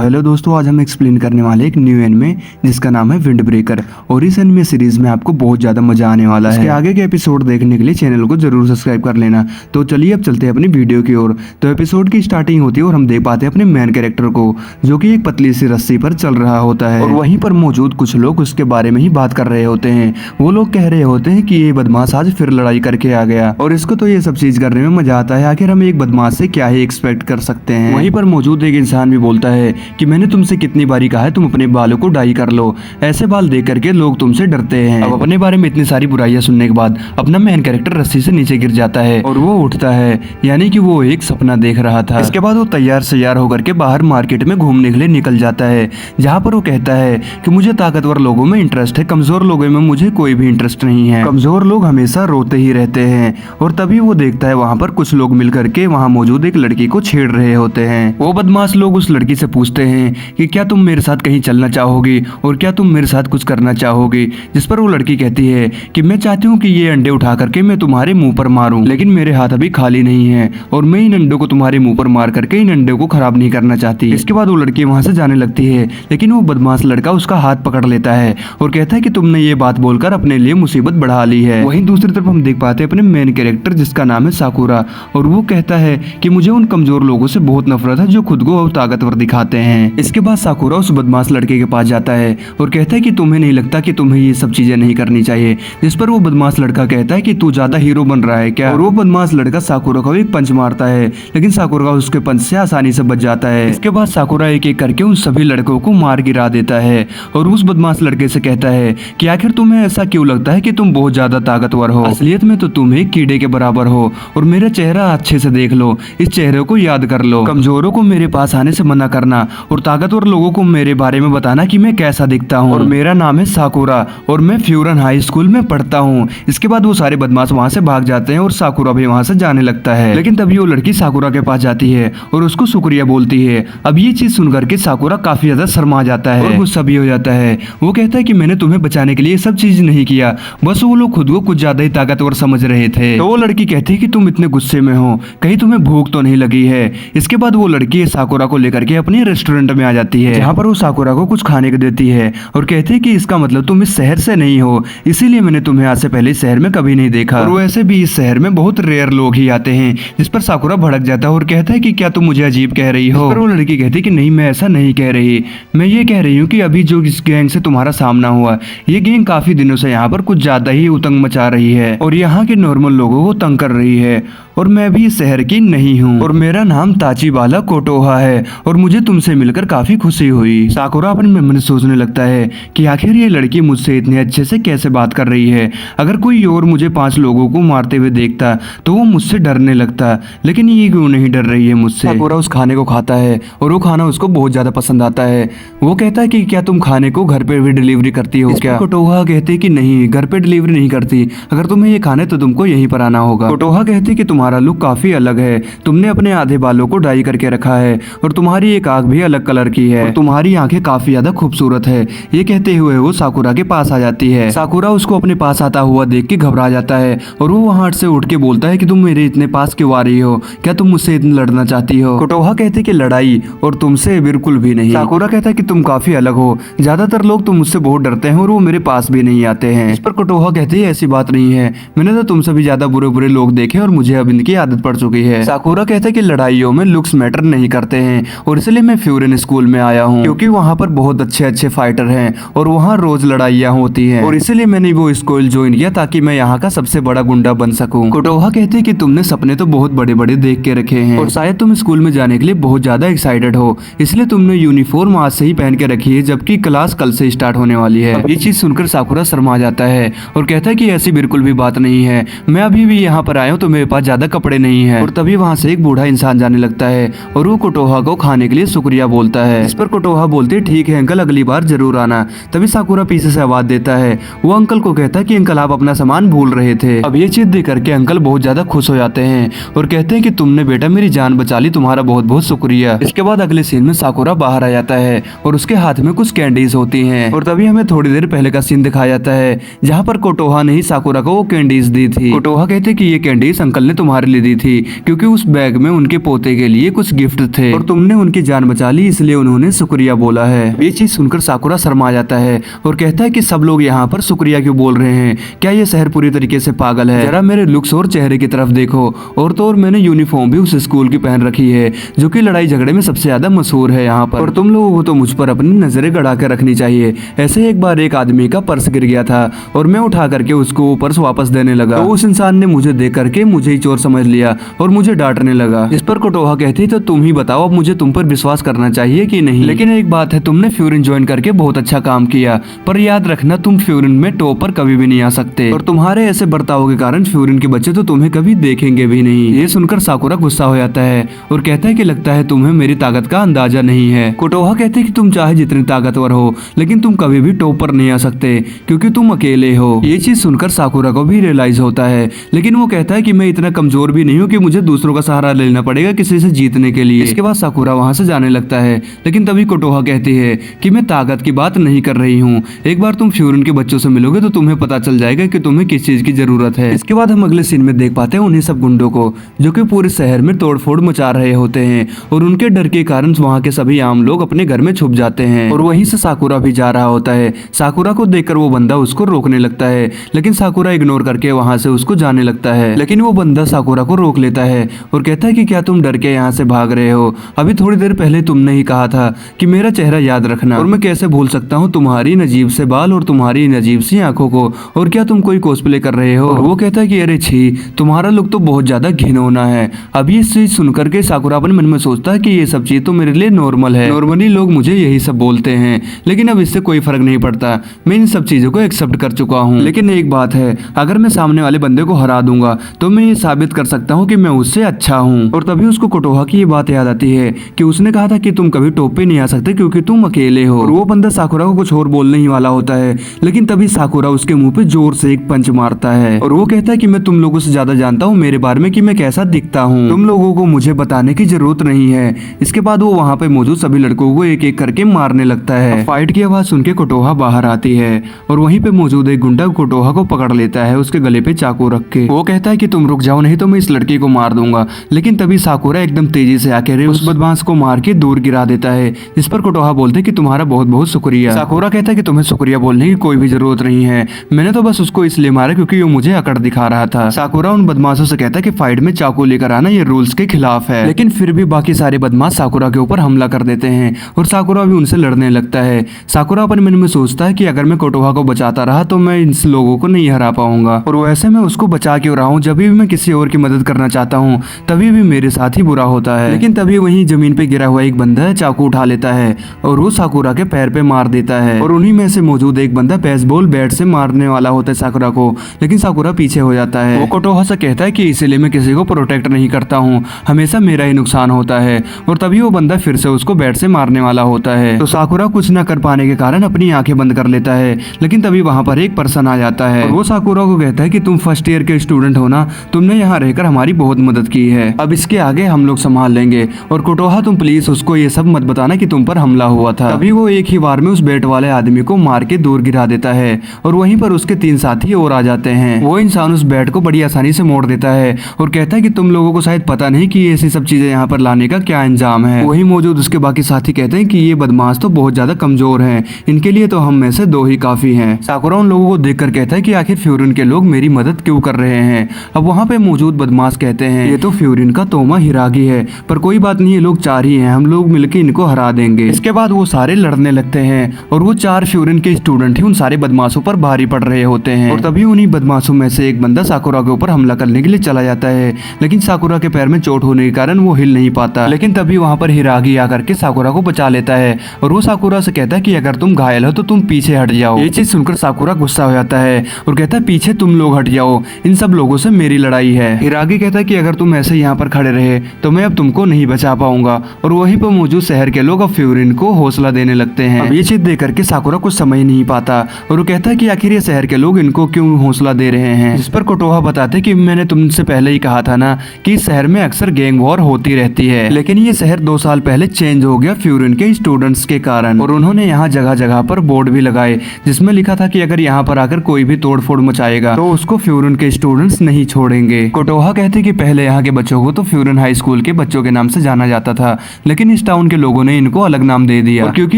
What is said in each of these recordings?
Hello दोस्तों, आज हम एक्सप्लेन करने वाले एक न्यू एनिमे जिसका नाम है विंड ब्रेकर। और इस एनिमे सीरीज में आपको बहुत ज्यादा मजा आने वाला है। इसके आगे के एपिसोड देखने के लिए चैनल को जरूर सब्सक्राइब कर लेना। तो चलिए अब चलते हैं अपनी वीडियो की ओर। तो एपिसोड की स्टार्टिंग होती है और हम देख पाते हैं अपने मेन कैरेक्टर को, जो कि एक पतली सी रस्सी पर चल रहा होता है। और वहीं पर मौजूद कुछ लोग उसके बारे में ही बात कर रहे होते हैं। वो लोग कह रहे होते हैं कि ये बदमाश आज फिर लड़ाई करके आ गया और इसको तो ये सब चीज करने में मजा आता है। आखिर हम एक बदमाश से क्या ही एक्सपेक्ट कर सकते हैं। वहीं पर मौजूद एक इंसान भी बोलता है कि मैंने तुमसे कितनी बारी कहा है तुम अपने बालों को डाई कर लो, ऐसे बाल देख करके लोग तुमसे डरते हैं। अब अपने बारे में इतनी सारी बुराइयां सुनने के बाद अपना मेन कैरेक्टर रस्सी से नीचे गिर जाता है और वो उठता है, यानी कि वो एक सपना देख रहा था। इसके बाद वो तैयार होकर के बाहर मार्केट में घूमने के लिए निकल जाता है, जहाँ पर वो कहता है कि मुझे ताकतवर लोगों में इंटरेस्ट है, कमजोर लोगों में मुझे कोई भी इंटरेस्ट नहीं है। कमजोर लोग हमेशा रोते ही रहते हैं। और तभी वो देखता है वहाँ पर कुछ लोग मिलकर के वहाँ मौजूद एक लड़की को छेड़ रहे होते हैं। वो बदमाश लोग उस लड़की से पूछते हैं कि क्या तुम मेरे साथ कहीं चलना चाहोगी और क्या तुम मेरे साथ कुछ करना चाहोगी। जिस पर वो लड़की कहती है कि मैं चाहती हूँ कि ये अंडे उठा करके मैं तुम्हारे मुंह पर मारूं, लेकिन मेरे हाथ अभी खाली नहीं है और मैं इन अंडों को तुम्हारे मुंह पर मार करके इन अंडों को खराब नहीं करना चाहती। इसके बाद वो लड़की वहां से जाने लगती है, लेकिन वो बदमाश लड़का उसका हाथ पकड़ लेता है और कहता है कि तुमने ये बात बोलकर अपने लिए मुसीबत बढ़ा ली है। वहीं दूसरी तरफ हम देख पाते हैं अपने मेन कैरेक्टर जिसका नाम है साकुरा, और वो कहता है कि मुझे उन कमजोर लोगों से बहुत नफरत है जो खुद को ताकतवर दिखाते हैं। इसके बाद साकुरा उस बदमाश लड़के के पास जाता है और कहता है कि तुम्हें नहीं लगता कि तुम्हें ये सब चीजें नहीं करनी चाहिए। जिस पर वो बदमाश लड़का कहता है कि तू ज्यादा हीरो बन रहा है क्या। और वो बदमाश लड़का साकुरा को एक पंच मारता है, लेकिन साकुरा उसके पंच से आसानी से बच जाता है। इसके बाद साकुरा एक एक करके उन सभी लड़कों को मार गिरा देता है और उस बदमाश लड़के से कहता है कि आखिर तुम्हें ऐसा क्यों लगता है कि तुम बहुत ज्यादा ताकतवर हो, असलियत में तो तुम एक कीड़े के बराबर हो। और मेरा चेहरा अच्छे से देख लो, इस चेहरे को याद कर लो। कमजोरों को मेरे पास आने से मना करना और ताकतवर लोगों को मेरे बारे में बताना कि मैं कैसा दिखता हूँ। और मेरा नाम है साकुरा और मैं फ्यूरन हाई स्कूल में पढ़ता हूँ। इसके बाद वो सारे बदमाश वहाँ से भाग जाते हैं और साकुरा भी वहाँ से जाने लगता है। लेकिन तभी वो लड़की साकुरा के पास जाती है और उसको शुक्रिया बोलती है। अब ये चीज सुनकर के साकुरा काफी ज्यादा शर्मा जाता है और गुस्सा भी हो जाता है। वो कहता है कि मैंने तुम्हें बचाने के लिए सब चीज नहीं किया, बस वो लोग खुद को कुछ ज्यादा ही ताकतवर समझ रहे थे। तो वो लड़की कहती है कि तुम इतने गुस्से में हो, कहीं तुम्हें भूख तो नहीं लगी है। इसके बाद वो लड़की साकुरा को लेकर के अपने रेस्टोरेंट में आ जाती है, जहाँ पर वो साकुरा को कुछ खाने को देती है और कहती है कि इसका मतलब तुम इस शहर से नहीं हो, इसीलिए मैंने तुम्हें आज से पहले इस शहर में कभी नहीं देखा। और वैसे भी इस शहर में बहुत रेयर लोग ही आते हैं। जिस पर साकुरा भड़क जाता है और कहता है कि क्या तुम मुझे अजीब कह रही हो। पर वो लड़की कहती है कि नहीं, मैं ऐसा नहीं कह रही, मैं ये कह रही हूँ कि अभी जो इस गैंग से तुम्हारा सामना हुआ, ये गैंग काफी दिनों से यहाँ पर कुछ ज्यादा ही उतंग मचा रही है और यहाँ के नॉर्मल लोगों को तंग कर रही है। और मैं भी इस शहर की नहीं हूँ और मेरा नाम ताचिबाला कोटोहा है और मुझे तुमसे मिलकर काफी खुशी हुई। साकुरा अपने मन में सोचने लगता है कि आखिर ये लड़की मुझसे इतने अच्छे से कैसे बात कर रही है। अगर कोई और मुझे 5 लोगों को मारते हुए देखता तो वो मुझसे डरने लगता, लेकिन ये क्यों नहीं डर रही है मुझसे। साकुरा उस खाने को खाता है और वो खाना उसको बहुत ज्यादा पसंद आता है। वो कहता है कि क्या तुम खाने को घर पे भी डिलीवरी करती हो क्या। कोटोहा कहती है कि नहीं, घर पे डिलीवरी नहीं करती, अगर तुम्हें ये खाना है तो तुमको यहीं पर आना होगा। कोटोहा कहती कि तुम्हारा लुक काफी अलग है, तुमने अपने आधे बालों को डाई करके रखा है और तुम्हारी एक आंख भी अलग कलर की है और तुम्हारी आंखें काफी ज्यादा खूबसूरत है। ये कहते हुए वो साकुरा के पास आ जाती है। साकुरा उसको अपने पास आता हुआ देख के घबरा जाता है और वो वहां से उठ के बोलता है कि तुम मेरे इतने पास क्यों आ रही हो, क्या तुम मुझसे इतना लड़ना चाहती हो। कोटोहा कहते कि लड़ाई और तुमसे बिल्कुल भी नहीं। साकुरा कहता है कि तुम काफी अलग हो, ज्यादातर लोग तो मुझसे बहुत डरते हैं और वो मेरे पास भी नहीं आते हैं। इस पर कोटोहा कहती है ऐसी बात नहीं है, मैंने तो तुमसे भी ज्यादा बुरे बुरे लोग देखे और मुझे अब इनकी आदत पड़ चुकी है। साकुरा कहता है कि लड़ाइयों में लुक्स मैटर नहीं करते हैं और इसलिए मैं फ्यूरन स्कूल में आया हूँ क्योंकि वहाँ पर बहुत अच्छे अच्छे फाइटर हैं और वहाँ रोज लड़ाइयाँ होती हैं और इसलिए मैंने वो स्कूल ज्वाइन किया ताकि मैं यहाँ का सबसे बड़ा गुंडा बन सकूँ। कोटोहा कहते हैं कि तुमने सपने तो बहुत बड़े बड़े देख के रखे हैं और शायद तुम स्कूल में जाने के लिए बहुत ज्यादा एक्साइटेड हो, इसलिए तुमने यूनिफॉर्म आज से ही पहन के रखी है जबकि क्लास कल से स्टार्ट होने वाली है। ये चीज सुनकर साकुरा शर्मा जाता है और कहता है कि ऐसी बिल्कुल भी बात नहीं है, मैं अभी भी यहाँ पर आया हूँ तो मेरे पास ज्यादा कपड़े नहीं है। और तभी वहाँ से एक बूढ़ा इंसान जाने लगता है और वो कोटोहा को खाने के लिए शुक्रिया बोलता है। इस पर कोटोहा बोलते ठीक है अंकल, अगली बार जरूर आना। तभी साकुरा पीछे से आवाज देता है। वो अंकल को कहता है कि अंकल आप अपना सामान भूल रहे थे। अब ये चीज देख करके अंकल बहुत ज्यादा खुश हो जाते हैं और कहते हैं कि तुमने बेटा मेरी जान बचा ली, तुम्हारा बहुत बहुत शुक्रिया। इसके बाद अगले सीन में साकुरा बाहर आ जाता है और उसके हाथ में कुछ कैंडीज होती हैं और तभी हमें थोड़ी देर पहले का सीन दिखाया जाता है जहाँ पर कोटोहा ने ही साकुरा को वो कैंडीज दी थी। कोटोहा कहते कि ये कैंडीज अंकल ने तुम्हारे लिए दी थी क्योंकि उस बैग में उनके पोते के लिए कुछ गिफ्ट थे और तुमने उनकी जान बचा खाली इसलिए उन्होंने शुक्रिया बोला है। ये चीज सुनकर साकुरा शर्मा जाता है और कहता है कि सब लोग यहाँ पर शुक्रिया क्यों बोल रहे हैं, क्या ये शहर पूरी तरीके से पागल है? जरा मेरे लुक्स और चेहरे की तरफ देखो, और तो और मैंने यूनिफॉर्म भी उस स्कूल की पहन रखी है जो कि लड़ाई झगड़े में सबसे ज्यादा मशहूर है यहाँ पर, और तुम लोगों को तो मुझ पर अपनी नजरें गड़ा के रखनी चाहिए। ऐसे एक बार एक आदमी का पर्स गिर गया था और मैं उठा करके उसको वो पर्स वापस देने लगा, तो उस इंसान ने मुझे देख करके मुझे ही चोर समझ लिया और मुझे डांटने लगा। इस पर कोटोहा कहती तो तुम ही बताओ, अब मुझे तुम पर विश्वास करना चाहिए कि नहीं? लेकिन एक बात है, तुमने फ्यूरिन ज्वाइन करके बहुत अच्छा काम किया, पर याद रखना तुम फ्यूरिन में टॉप पर कभी भी नहीं आ सकते, और तुम्हारे ऐसे बर्ताव के कारण फ्यूरिन के बच्चे तो तुम्हें कभी देखेंगे भी नहीं। ये सुनकर साकुरा गुस्सा हो जाता है और कहता है कि लगता है तुम्हें मेरी ताकत का अंदाजा नहीं है। कोटोहा कहते हैं कि तुम चाहे जितने ताकतवर हो, लेकिन तुम कभी भी टॉप पर नहीं आ सकते क्योंकि तुम अकेले हो। ये चीज सुनकर साकुरा को भी रियलाइज होता है, लेकिन वो कहता है कि मैं इतना कमजोर भी नहीं हूँ कि मुझे दूसरों का सहारा लेना पड़ेगा किसी से जीतने के लिए। इसके बाद साकुरा वहाँ से जाने लगता है, लेकिन तभी कोटोहा कहती है कि मैं ताकत की बात नहीं कर रही हूँ, एक बार तुम फ्यूरिन के बच्चों से मिलोगे तो तुम्हें पता चल जाएगा कि तुम्हें किस चीज की जरूरत है। इसके बाद हम अगले सीन में देख पाते हैं उन्हीं सब गुंडों को जो कि पूरे शहर में तोड़फोड़ मचा रहे होते हैं, और उनके डर के कारण वहाँ के सभी आम लोग अपने घर में छुप जाते हैं, और वहीं से साकुरा भी जा रहा होता है। साकुरा को देखकर वो बंदा उसको रोकने लगता है, लेकिन साकुरा इग्नोर करके वहाँ से उसको जाने लगता है। लेकिन वो बंदा साकुरा को रोक लेता है और कहता है कि क्या तुम डर के यहाँ से भाग रहे हो? अभी थोड़ी देर पहले तुमने ही कहा था कि मेरा चेहरा याद रखना, और मैं कैसे भूल सकता हूँ तुम्हारी नजीब से बाल और तुम्हारी नजीब सी आंखों को, और क्या तुम कोई कॉस्प्ले कर रहे हो? और वो कहता है कि अरे छी, तुम्हारा लुक तो बहुत ज्यादा घिनौना है। अभी इस चीज सुनकर के साकुरा अपने मन में सोचता है कि ये सब चीज तो मेरे लिए नॉर्मल है, नॉर्मली लोग मुझे यही सब बोलते हैं, लेकिन अब इससे कोई फर्क नहीं पड़ता, मैं इन सब चीजों को एक्सेप्ट कर चुका हूँ। लेकिन एक बात है, अगर मैं सामने वाले बंदे को हरा दूंगा तो मैं ये साबित कर सकता हूँ कि मैं उससे अच्छा हूँ। और तभी उसको कोटोहा की ये बात याद आती है कि उसने कहा था कि तुम कभी टॉप पे नहीं आ सकते क्योंकि तुम अकेले हो। और वो बंदा साकुरा को कुछ और बोलने ही वाला होता है, लेकिन तभी साकुरा उसके मुंह पे जोर से एक पंच मारता है, और वो कहता है कि मैं तुम लोगों से ज्यादा जानता हूँ मेरे बारे में कि मैं कैसा दिखता हूँ, तुम लोगों को मुझे बताने की जरूरत नहीं है। इसके बाद वो वहाँ पे मौजूद सभी लड़कों को एक एक करके मारने लगता है। फाइट की आवाज सुन के कोटोहा बाहर आती है और वहीं पे मौजूद एक गुंडा कोटोहा को पकड़ लेता है उसके गले पे चाकू रख के। वो कहता है कि तुम रुक जाओ नहीं तो मैं इस लड़की को मार दूंगा, लेकिन तभी साकुरा एकदम तेजी से आकर उस बदमाश को मार के दूर गिरा देता है, जिस पर कोटोहा बोलते कि तुम्हारा बहुत बहुत शुक्रिया। साकुरा कहता है कि तुम्हें शुक्रिया बोलने की कोई भी जरूरत नहीं है, मैंने तो बस उसको इसलिए मारा क्योंकि वो मुझे अकड़ दिखा रहा था। साकुरा उन बदमाशों से कहता है कि फाइट में चाकू लेकर आना ये रूल्स के खिलाफ है, लेकिन फिर भी बाकी सारे बदमाश साकुरा के ऊपर हमला कर देते हैं और साकुरा भी उनसे लड़ने लगता है। साकुरा अपने मन में सोचता है कि अगर मैं कोटोहा को बचाता रहा तो मैं इन लोगों को नहीं हरा पाऊंगा, और वैसे मैं उसको बचा क्यों रहा हूँ, जब भी मैं किसी और की मदद करना चाहता हूँ तभी भी मेरे साथ ही बुरा होता है। लेकिन तभी वहीं जमीन पे गिरा हुआ एक बंदा चाकू उठा लेता है और वो साकुरा के पैर पे मार देता है, और उन्हीं में से मौजूद एक बंदा बेसबॉल बैट से मारने वाला होता है साकुरा को, लेकिन साकुरा पीछे हो जाता है। वो कोटोहा से कहता है कि इसीलिए मैं किसी को प्रोटेक्ट नहीं करता हूँ, हमेशा मेरा ही नुकसान होता है, और तभी वो बंदा फिर से उसको बैट से मारने वाला होता है। तो साकुरा कुछ न कर पाने के कारण अपनी आंखें बंद कर लेता है, लेकिन तभी वहां पर एक पर्सन आ जाता है और वो साकुरा को कहता है कि तुम फर्स्ट ईयर के स्टूडेंट हो ना, तुमने यहाँ रहकर हमारी बहुत मदद की है, अब इसके आगे हम लोग संभाल लेंगे, और कोटोहा तुम प्लीज उसको ये सब मत बताना कि तुम पर हमला हुआ था। तभी वो एक ही बार में उस बैट वाले आदमी को मार के दूर गिरा देता है, और वहीं पर उसके 3 साथी और आ जाते हैं। वो इंसान उस बैट को बड़ी आसानी से मोड़ देता है और कहता है कि तुम लोगों को शायद पता नहीं कि ऐसी सब चीजें यहाँ पर लाने का क्या अंजाम है। वही मौजूद उसके बाकी साथी कहते हैं कि ये बदमाश तो बहुत ज्यादा कमजोर हैं, इनके लिए तो हम में से 2 ही काफी हैं। साकुरा उन लोगों को देखकर कहता है कि आखिर फ्यूरिन के लोग मेरी मदद क्यों कर रहे हैं। अब वहाँ पे मौजूद बदमाश कहते हैं ये तो फ्यूरिन का तोमा हिरागी है, पर कोई बात नहीं, ये लोग 4 ही हैं, हम लोग मिलकर इनको हरा देंगे। इसके बाद वो सारे लड़ने लगते हैं और वो 4 फ्यूरिन के स्टूडेंट ही उन सारे बदमाशों पर भारी पड़ रहे होते हैं, और तभी उन्हीं बदमाशों में से एक बंदा साकुरा के ऊपर हमला करने के लिए चला जाता है, लेकिन साकुरा के पैर में चोट होने के कारण वो हिल नहीं पाता। लेकिन तभी वहाँ पर हिरागी आकर के साकुरा को बचा लेता है और वो साकुरा से कहता है कि अगर तुम घायल हो तो तुम पीछे हट जाओ। ये चीज सुनकर साकुरा गुस्सा हो जाता है और कहता है पीछे तुम लोग हट जाओ, इन सब लोगों से मेरी लड़ाई है। हिरागी कहता है कि अगर तुम ऐसे यहाँ पर खड़े रहे तो मैं अब तुमको नहीं बचा पाऊंगा, और वहीं पर मौजूद शहर के लोग अब फ्यूरिन को हौसला देने लगते हैं। अब ये चीज देख करके साकुरा कुछ समझ नहीं पाता और वो कहता है कि आखिर ये शहर के लोग इनको क्यों हौसला दे रहे हैं, जिस पर कोटोहा बताते कि मैंने तुमसे पहले ही कहा था ना कि इस शहर में अक्सर गैंग वॉर होती रहती है, लेकिन ये शहर 2 साल पहले चेंज हो गया फ्यूरिन के स्टूडेंट्स के कारण, और उन्होंने यहाँ जगह जगह पर बोर्ड भी लगाए जिसमें लिखा था कि अगर यहाँ पर आकर कोई भी तोड़फोड़ मचाएगा तो उसको फ्यूरिन के स्टूडेंट्स नहीं छोड़ेंगे। कोटोहा कहते कि पहले यहाँ के बच्चों को तो फ्यूरिन हाई स्कूल के बच्चों के नाम से जाना जाता था, लेकिन इस टाउन के लोगों ने इनको अलग नाम दे दिया, और क्योंकि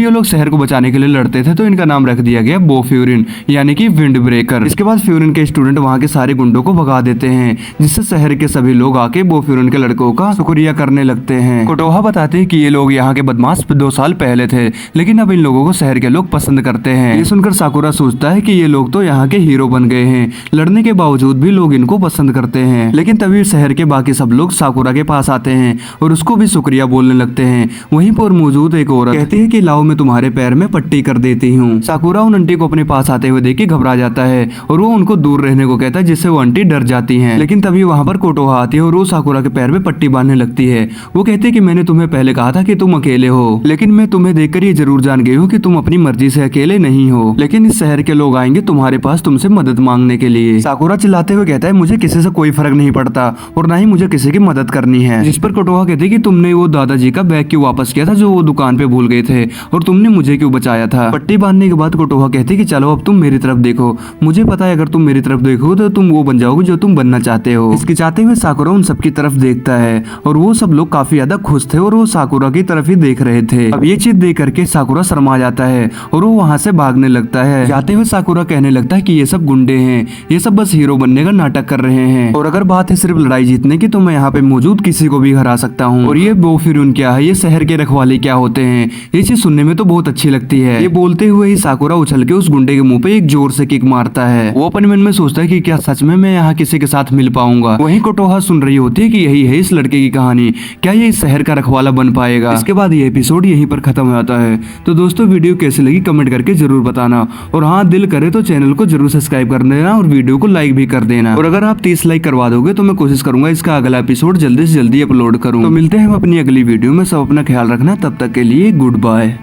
ये लोग शहर को बचाने के लिए लड़ते थे तो इनका नाम रख दिया गया बो फ्यूरिन, यानी कि विंड ब्रेकर। इसके बाद फ्यूरिन के स्टूडेंट वहाँ के सारे गुंडों को भगा देते हैं, जिससे शहर के सभी लोग आके बो फ्यूरिन के लड़कों का शुक्रिया करने लगते हैं। कोटोहा बताते हैं कि ये लोग यहाँ के बदमाश 2 साल पहले थे, लेकिन अब इन लोगों को शहर के लोग पसंद करते हैं। ये सुनकर साकुरा सोचता है कि ये लोग तो यहाँ के हीरो बन गए हैं, लड़ने के बावजूद भी लोग इनको पसंद करते हैं। लेकिन तभी शहर के बाकी सब लोग साकुरा के पास आते हैं और उसको भी शुक्रिया बोलने लगते हैं। वहीं पर मौजूद एक औरत कहती है कि लाओ मैं तुम्हारे पैर में पट्टी कर देती हूँ। साकुरा उन आंटी को अपने पास आते हुए देख के घबरा जाता है और वो उनको दूर रहने को कहता है, जिससे वो आंटी डर जाती हैं। लेकिन तभी वहाँ पर कोटोहा आती है और वो साकुरा के पैर में पट्टी बांधने लगती है। वो कहती है कि मैंने तुम्हें पहले कहा था कि तुम अकेले हो, लेकिन मैं तुम्हें देखकर ये जरूर जान गई हूँ कि तुम अपनी मर्जी से अकेले नहीं हो, लेकिन इस शहर के लोग आएंगे तुम्हारे पास तुमसे मदद मांगने के लिए। साकुरा चिल्लाते हुए कहता है, मुझे किसी से कोई फर्क नहीं पड़ता और ना ही मुझे किसी की मदद करनी है। जिस पर कोटोहा कहते हैं कि तुमने वो दादाजी का बैग क्यों वापस किया था जो वो दुकान पे भूल गए थे, और तुमने मुझे क्यों बचाया था। पट्टी बांधने के बाद कोटोहा कहते हैं कि चलो अब तुम मेरी तरफ देखो, मुझे पता है अगर तुम मेरी तरफ देखो तो तुम वो बन जाओगे जो तुम बनना चाहते हो। इसके चाहते हुए साकुरा उन सबकी तरफ देखता है और वो सब लोग काफी ज्यादा खुश थे और वो साकुरा की तरफ ही देख रहे थे। अब ये चीज देख करके साकुरा शर्मा जाता है और वो वहाँ से भागने लगता है। जाते हुए साकुरा कहने लगता है कि ये सब गुंडे हैं, ये सब बस हीरो बनने का नाटक कर रहे हैं, और अगर बात है सिर्फ लड़ाई जीतने की तो मैं यहाँ पे मौजूद किसी को भी हरा सकता हूँ। और ये बो फ्यूरिन क्या है, ये शहर के रखवाले क्या होते हैं, ये चीज सुनने में तो बहुत अच्छी लगती है। ये बोलते हुए ही साकुरा उछल के उस गुंडे के मुंह पे एक जोर से किक मारता है। वो अपने मन में सोचता है कि क्या सच में मैं यहाँ किसी के साथ मिल पाऊंगा। वहीं कोटोहा सुन रही होती है कि यही है इस लड़के की कहानी, क्या ये इस शहर का रखवाला बन पाएगा। इसके बाद ये एपिसोड यहीं पर खत्म हो जाता है। तो दोस्तों वीडियो कैसी लगी कमेंट करके जरूर बताना, और हाँ दिल करे तो चैनल को जरूर सब्सक्राइब कर देना और वीडियो को लाइक भी कर देना। और अगर आप 30 लाइक करवा दोगे तो मैं कोशिश करूंगा इसका अगला एपिसोड जल्दी से जल्दी अपलोड करूं। तो मिलते हैं हम अपनी अगली वीडियो में, सब अपना ख्याल रखना, तब तक के लिए गुड बाय।